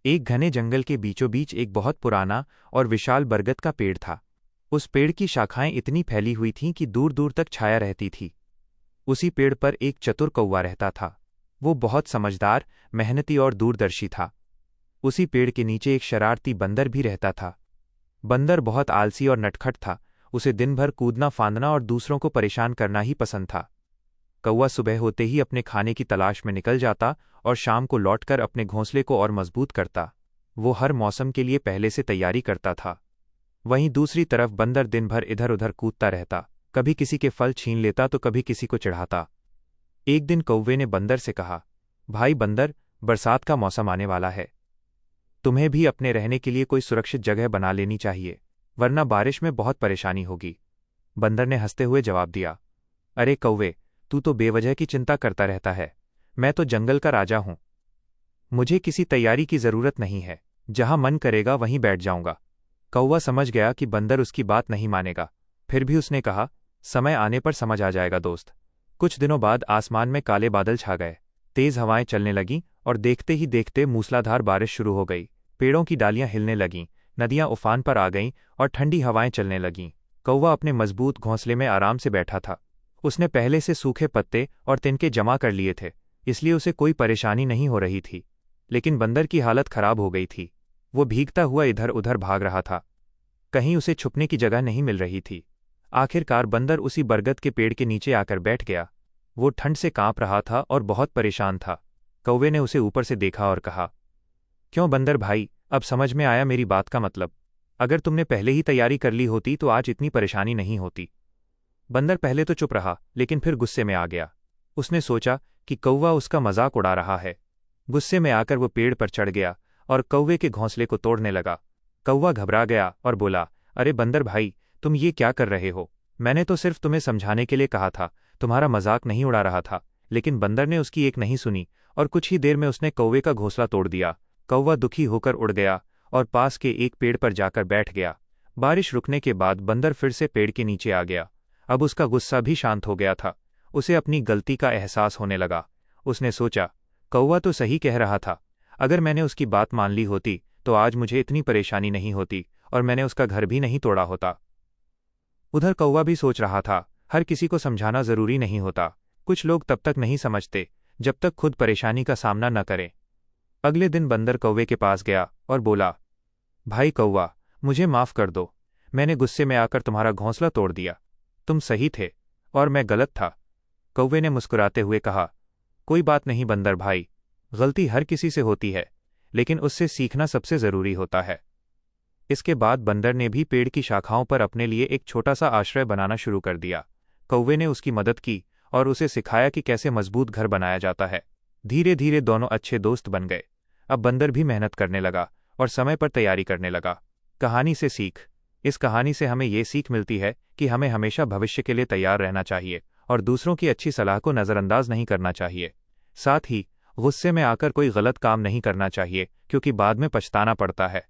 एक घने जंगल के बीचों बीच एक बहुत पुराना और विशाल बरगद का पेड़ था। उस पेड़ की शाखाएं इतनी फैली हुई थीं कि दूर दूर तक छाया रहती थी। उसी पेड़ पर एक चतुर कौवा रहता था। वो बहुत समझदार, मेहनती और दूरदर्शी था। उसी पेड़ के नीचे एक शरारती बंदर भी रहता था। बंदर बहुत आलसी और नटखट था। उसे दिन भर कूदना फांदना और दूसरों को परेशान करना ही पसंद था। कौवा सुबह होते ही अपने खाने की तलाश में निकल जाता और शाम को लौटकर अपने घोंसले को और मजबूत करता। वो हर मौसम के लिए पहले से तैयारी करता था। वहीं दूसरी तरफ बंदर दिन भर इधर उधर कूदता रहता, कभी किसी के फल छीन लेता तो कभी किसी को चिढ़ाता। एक दिन कौवे ने बंदर से कहा, भाई बंदर, बरसात का मौसम आने वाला है। तुम्हें भी अपने रहने के लिए कोई सुरक्षित जगह बना लेनी चाहिए, वरना बारिश में बहुत परेशानी होगी। बंदर ने हंसते हुए जवाब दिया, अरे कौवे, तू तो बेवजह की चिंता करता रहता है। मैं तो जंगल का राजा हूं। मुझे किसी तैयारी की जरूरत नहीं है। जहां मन करेगा वहीं बैठ जाऊंगा। कौवा समझ गया कि बंदर उसकी बात नहीं मानेगा। फिर भी उसने कहा, समय आने पर समझ आ जाएगा दोस्त। कुछ दिनों बाद आसमान में काले बादल छा गए। तेज हवाएं चलने लगीं और देखते ही देखते मूसलाधार बारिश शुरू हो गई। पेड़ों की डालियां हिलने लगीं, नदियां उफान पर आ गईं और ठंडी हवाएं चलने लगीं। कौवा अपने मजबूत घोंसले में आराम से बैठा था। उसने पहले से सूखे पत्ते और तिनके जमा कर लिए थे, इसलिए उसे कोई परेशानी नहीं हो रही थी। लेकिन बंदर की हालत खराब हो गई थी। वो भीगता हुआ इधर उधर भाग रहा था। कहीं उसे छुपने की जगह नहीं मिल रही थी। आखिरकार बंदर उसी बरगद के पेड़ के नीचे आकर बैठ गया। वो ठंड से कांप रहा था और बहुत परेशान था। कौवे ने उसे ऊपर से देखा और कहा, क्यों बंदर भाई, अब समझ में आया मेरी बात का मतलब। अगर तुमने पहले ही तैयारी कर ली होती तो आज इतनी परेशानी नहीं होती। बंदर पहले तो चुप रहा, लेकिन फिर गुस्से में आ गया। उसने सोचा कि कौवा उसका मजाक उड़ा रहा है। गुस्से में आकर वो पेड़ पर चढ़ गया और कौवे के घोंसले को तोड़ने लगा। कौवा घबरा गया और बोला, अरे बंदर भाई, तुम ये क्या कर रहे हो? मैंने तो सिर्फ तुम्हें समझाने के लिए कहा था, तुम्हारा मजाक नहीं उड़ा रहा था। लेकिन बंदर ने उसकी एक नहीं सुनी और कुछ ही देर में उसने कौवे का घोंसला तोड़ दिया। कौवा दुखी होकर उड़ गया और पास के एक पेड़ पर जाकर बैठ गया। बारिश रुकने के बाद बंदर फिर से पेड़ के नीचे आ गया। अब उसका गुस्सा भी शांत हो गया था। उसे अपनी गलती का एहसास होने लगा। उसने सोचा, कौवा तो सही कह रहा था। अगर मैंने उसकी बात मान ली होती तो आज मुझे इतनी परेशानी नहीं होती और मैंने उसका घर भी नहीं तोड़ा होता। उधर कौवा भी सोच रहा था, हर किसी को समझाना जरूरी नहीं होता। कुछ लोग तब तक नहीं समझते जब तक खुद परेशानी का सामना न करें। अगले दिन बंदर कौवे के पास गया और बोला, भाई कौवा, मुझे माफ कर दो। मैंने गुस्से में आकर तुम्हारा घोंसला तोड़ दिया। तुम सही थे और मैं गलत था। कौवे ने मुस्कुराते हुए कहा, कोई बात नहीं बंदर भाई, गलती हर किसी से होती है, लेकिन उससे सीखना सबसे जरूरी होता है। इसके बाद बंदर ने भी पेड़ की शाखाओं पर अपने लिए एक छोटा सा आश्रय बनाना शुरू कर दिया। कौवे ने उसकी मदद की और उसे सिखाया कि कैसे मजबूत घर बनाया जाता है। धीरे धीरे दोनों अच्छे दोस्त बन गए। अब बंदर भी मेहनत करने लगा और समय पर तैयारी करने लगा। कहानी से सीख। इस कहानी से हमें ये सीख मिलती है कि हमें हमेशा भविष्य के लिए तैयार रहना चाहिए और दूसरों की अच्छी सलाह को नज़रअंदाज नहीं करना चाहिए। साथ ही गुस्से में आकर कोई गलत काम नहीं करना चाहिए, क्योंकि बाद में पछताना पड़ता है।